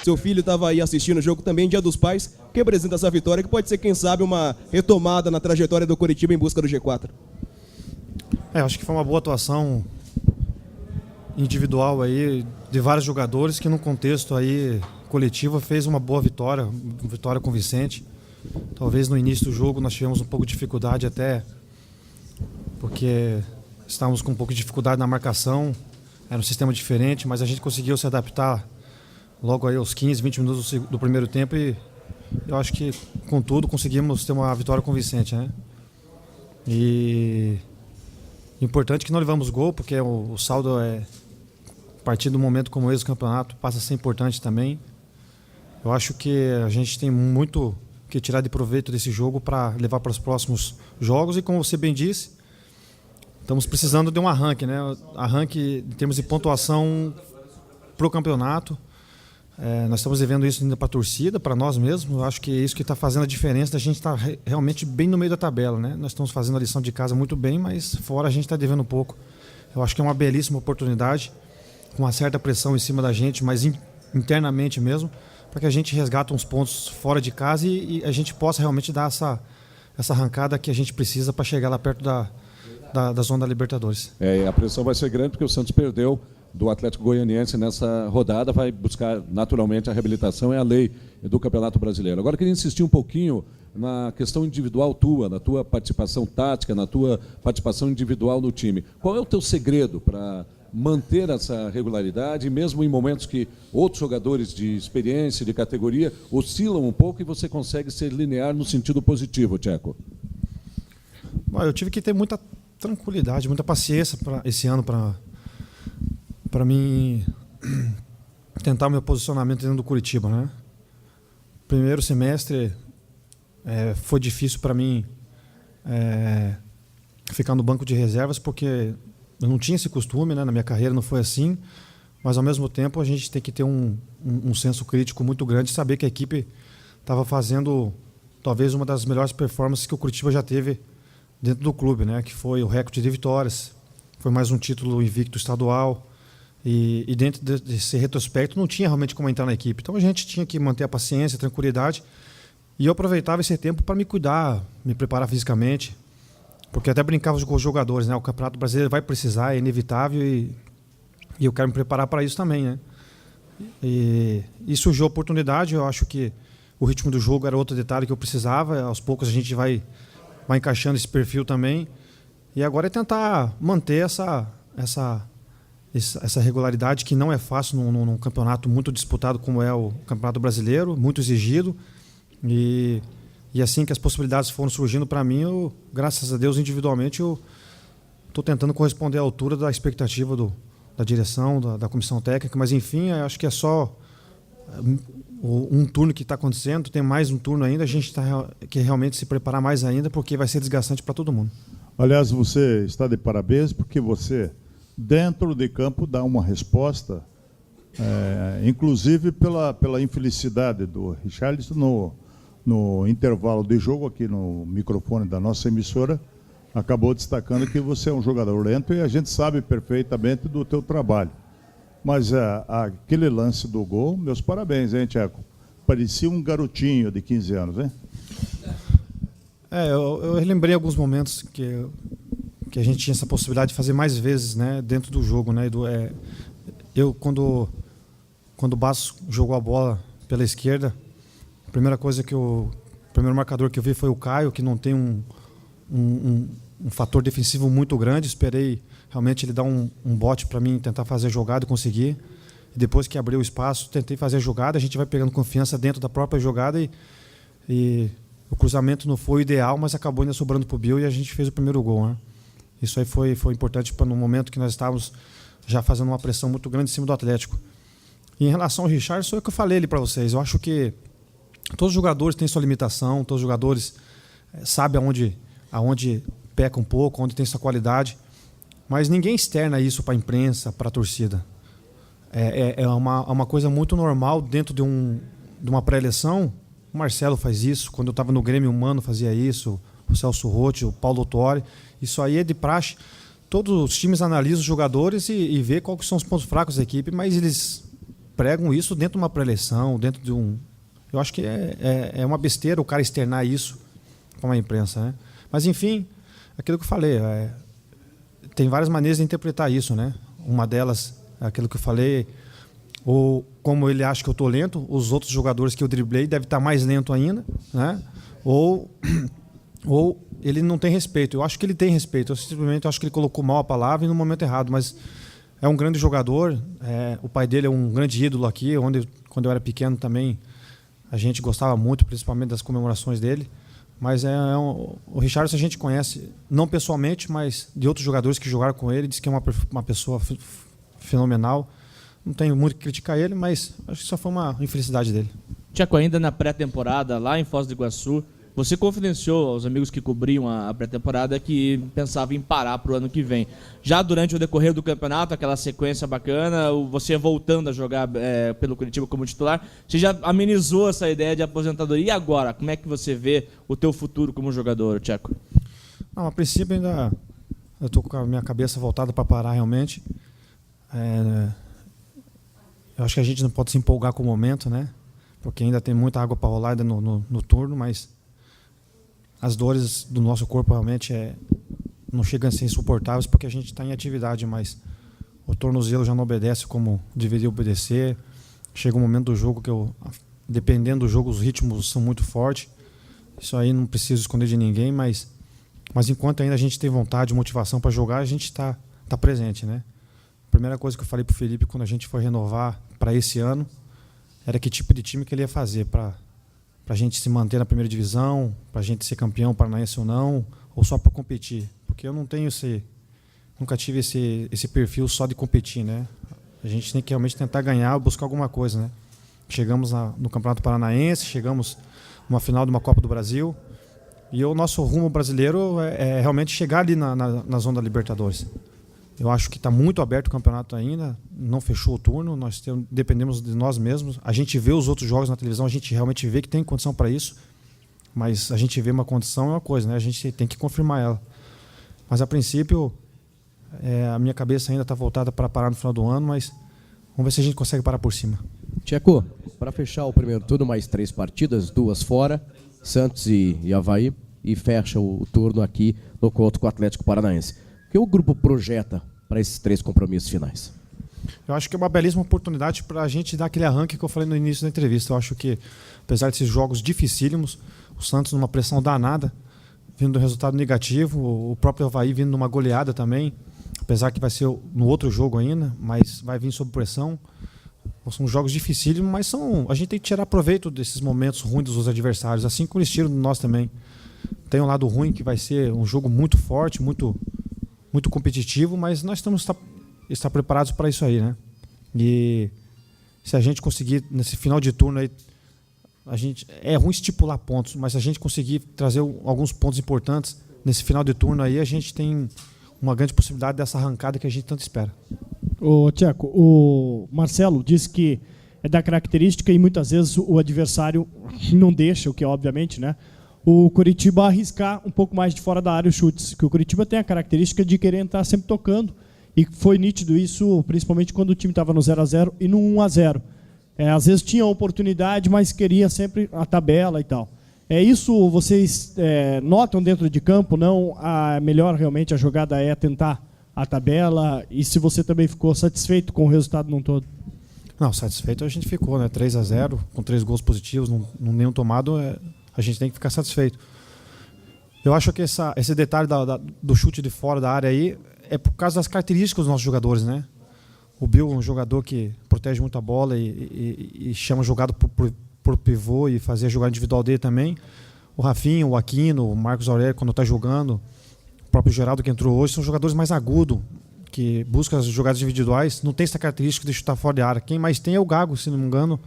Seu filho estava aí assistindo o jogo também, Dia dos Pais. O que representa essa vitória, que pode ser, quem sabe, uma retomada na trajetória do Coritiba em busca do G4? Acho que foi uma boa atuação individual aí de vários jogadores que no contexto aí coletivo fez uma boa vitória convincente. Talvez no início do jogo nós tivemos um pouco de dificuldade até porque estávamos com um pouco de dificuldade na marcação, era um sistema diferente, mas a gente conseguiu se adaptar logo aí aos 15, 20 minutos do primeiro tempo e eu acho que com tudo conseguimos ter uma vitória convincente, né? E importante que não levamos gol, porque o saldo a partir do momento como esse do campeonato passa a ser importante também. Eu acho que a gente tem muito que tirar de proveito desse jogo para levar para os próximos jogos e, como você bem disse, estamos precisando de um arranque, né? Arranque em termos de pontuação para o campeonato. Nós estamos devendo isso ainda para a torcida, para nós mesmos. Eu acho que é isso que está fazendo a diferença da gente estar realmente bem no meio da tabela, né? Nós estamos fazendo a lição de casa muito bem, mas fora a gente está devendo pouco. Eu acho que é uma belíssima oportunidade, com uma certa pressão em cima da gente, mas internamente mesmo, para que a gente resgate uns pontos fora de casa e a gente possa realmente dar essa arrancada que a gente precisa para chegar lá perto da zona da Libertadores. A pressão vai ser grande porque o Santos perdeu do Atlético Goianiense nessa rodada, vai buscar naturalmente a reabilitação, é a lei do Campeonato Brasileiro. Agora eu queria insistir um pouquinho na questão individual tua, na tua participação tática, na tua participação individual no time. Qual é o teu segredo para manter essa regularidade, mesmo em momentos que outros jogadores de experiência, de categoria, oscilam um pouco e você consegue ser linear no sentido positivo, Tcheco? Eu tive que ter muita tranquilidade, muita paciência esse ano para mim tentar o meu posicionamento dentro do Coritiba, né? Primeiro semestre foi difícil para mim ficar no banco de reservas porque eu não tinha esse costume, né? Na minha carreira não foi assim, mas ao mesmo tempo a gente tem que ter um senso crítico muito grande, saber que a equipe estava fazendo talvez uma das melhores performances que o Coritiba já teve dentro do clube, né? Que foi o recorde de vitórias, foi mais um título invicto estadual e dentro desse retrospecto não tinha realmente como entrar na equipe, então a gente tinha que manter a paciência, a tranquilidade e eu aproveitava esse tempo para me cuidar, me preparar fisicamente. Porque até brincava com os jogadores, né? O Campeonato Brasileiro vai precisar, é inevitável e eu quero me preparar para isso também, né? E surgiu a oportunidade, eu acho que o ritmo do jogo era outro detalhe que eu precisava, aos poucos a gente vai encaixando esse perfil também. E agora é tentar manter essa regularidade que não é fácil num campeonato muito disputado como é o Campeonato Brasileiro, muito exigido. E assim que as possibilidades foram surgindo para mim, graças a Deus, individualmente, eu estou tentando corresponder à altura da expectativa da direção, da comissão técnica, mas enfim, acho que é só um turno que está acontecendo, tem mais um turno ainda, a gente quer realmente se preparar mais ainda, porque vai ser desgastante para todo mundo. Aliás, você está de parabéns, porque você, dentro de campo, dá uma resposta, inclusive pela infelicidade do Richarlison no intervalo de jogo, aqui no microfone da nossa emissora, acabou destacando que você é um jogador lento e a gente sabe perfeitamente do teu trabalho. Mas aquele lance do gol, meus parabéns, hein, Tcheco? Parecia um garotinho de 15 anos, hein? Eu lembrei alguns momentos que a gente tinha essa possibilidade de fazer mais vezes, né, dentro do jogo, né? Quando o Bastos jogou a bola pela esquerda, a primeira coisa o primeiro marcador que eu vi foi o Caio, que não tem um fator defensivo muito grande. Esperei realmente ele dar um bote para mim tentar fazer a jogada e conseguir. E depois que abriu o espaço, tentei fazer a jogada. A gente vai pegando confiança dentro da própria jogada e o cruzamento não foi o ideal, mas acabou ainda sobrando para o Bill e a gente fez o primeiro gol, né? Isso aí foi importante no momento que nós estávamos já fazendo uma pressão muito grande em cima do Atlético. E em relação ao Richarlison, é o que eu falei ali para vocês. Eu acho que todos os jogadores têm sua limitação, todos os jogadores sabem aonde peca um pouco, onde tem sua qualidade, mas ninguém externa isso para a imprensa, para a torcida. É uma coisa muito normal dentro de uma pré-eleição. O Marcelo faz isso, quando eu estava no Grêmio, o Mano fazia isso, o Celso Rotti, o Paulo Autuori. Isso aí é de praxe. Todos os times analisam os jogadores e vê quais são os pontos fracos da equipe, mas eles pregam isso dentro de uma pré-eleição, dentro de um... Eu acho que é uma besteira o cara externar isso com a imprensa, né? Mas, enfim, aquilo que eu falei, tem várias maneiras de interpretar isso, né? Uma delas é aquilo que eu falei, ou como ele acha que eu estou lento, os outros jogadores que eu driblei devem estar mais lento ainda, né? Ou ele não tem respeito. Eu acho que ele tem respeito, eu simplesmente acho que ele colocou mal a palavra e no momento errado, mas é um grande jogador, o pai dele é um grande ídolo aqui, quando eu era pequeno também a gente gostava muito, principalmente das comemorações dele. Mas o Richarlison a gente conhece, não pessoalmente, mas de outros jogadores que jogaram com ele, diz que é uma pessoa fenomenal. Não tenho muito que criticar ele, mas acho que só foi uma infelicidade dele. Tcheco, ainda na pré-temporada, lá em Foz do Iguaçu, você confidenciou aos amigos que cobriam a pré-temporada que pensava em parar para o ano que vem. Já durante o decorrer do campeonato, aquela sequência bacana, você voltando a jogar pelo Curitiba como titular, você já amenizou essa ideia de aposentadoria. E agora, como é que você vê o teu futuro como jogador, Tcheco? Não, a princípio ainda eu estou com a minha cabeça voltada para parar realmente. Eu acho que a gente não pode se empolgar com o momento, né? Porque ainda tem muita água para rolar ainda no turno, mas as dores do nosso corpo realmente não chegam a ser insuportáveis porque a gente está em atividade, mas o tornozelo já não obedece como deveria obedecer. Chega um momento do jogo que dependendo do jogo, os ritmos são muito fortes. Isso aí não preciso esconder de ninguém, mas enquanto ainda a gente tem vontade, motivação para jogar, a gente está presente, né? A primeira coisa que eu falei para o Felipe quando a gente foi renovar para esse ano era que tipo de time que ele ia fazer para a gente se manter na primeira divisão, para a gente ser campeão paranaense ou só para competir. Porque eu não tenho nunca tive esse perfil só de competir, né? A gente tem que realmente tentar ganhar, buscar alguma coisa, né? Chegamos no Campeonato Paranaense, chegamos numa final de uma Copa do Brasil, e o nosso rumo brasileiro é realmente chegar ali na zona da Libertadores. Eu acho que está muito aberto o campeonato ainda, não fechou o turno, nós dependemos de nós mesmos. A gente vê os outros jogos na televisão, a gente realmente vê que tem condição para isso, mas a gente vê uma condição é uma coisa, né? A gente tem que confirmar ela. Mas a princípio, a minha cabeça ainda está voltada para parar no final do ano, mas vamos ver se a gente consegue parar por cima. Tcheco, para fechar o primeiro turno, mais 3 partidas, 2 fora, Santos e Avaí, e fecha o turno aqui no conto com o Atlético Paranaense. O que o grupo projeta para esses 3 compromissos finais? Eu acho que é uma belíssima oportunidade para a gente dar aquele arranque que eu falei no início da entrevista. Eu acho que, apesar desses jogos dificílimos, o Santos numa pressão danada, vindo do resultado negativo, o próprio Avaí vindo numa goleada também, apesar que vai ser no outro jogo ainda, mas vai vir sob pressão. São jogos dificílimos, mas a gente tem que tirar proveito desses momentos ruins dos adversários, assim como eles tiram de nós também. Tem um lado ruim que vai ser um jogo muito forte, muito competitivo, mas nós estamos estar preparados para isso aí, né? E se a gente conseguir nesse final de turno aí, é ruim estipular pontos, mas se a gente conseguir trazer alguns pontos importantes nesse final de turno aí, a gente tem uma grande possibilidade dessa arrancada que a gente tanto espera. Ô, Tcheco, o Marcelo disse que é da característica e muitas vezes o adversário não deixa, o que é obviamente, né? O Curitiba arriscar um pouco mais de fora da área os chutes, que o Curitiba tem a característica de querer entrar sempre tocando, e foi nítido isso, principalmente quando o time estava no 0-0 e no 1-0. Às vezes tinha oportunidade, mas queria sempre a tabela e tal. Isso vocês notam dentro de campo, não? Melhor realmente a jogada é tentar a tabela, e se você também ficou satisfeito com o resultado num todo? Não, satisfeito a gente ficou, né? 3-0, com 3 gols positivos, nenhum tomado, a gente tem que ficar satisfeito. Eu acho que esse detalhe do chute de fora da área aí é por causa das características dos nossos jogadores, né? O Bill é um jogador que protege muito a bola e chama jogada por pivô e fazer a jogada individual dele também. O Rafinha, o Aquino, o Marcos Aurélio, quando está jogando, o próprio Geraldo que entrou hoje, são jogadores mais agudos, que buscam as jogadas individuais, não tem essa característica de chutar fora da área. Quem mais tem é o Gago, se não me engano,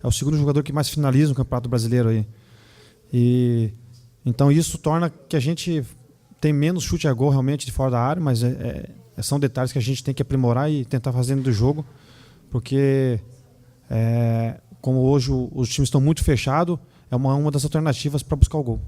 é o segundo jogador que mais finaliza no Campeonato Brasileiro aí. E então isso torna que a gente tem menos chute a gol realmente de fora da área, mas são detalhes que a gente tem que aprimorar e tentar fazer do jogo, porque como hoje os times estão muito fechados, é uma das alternativas para buscar o gol.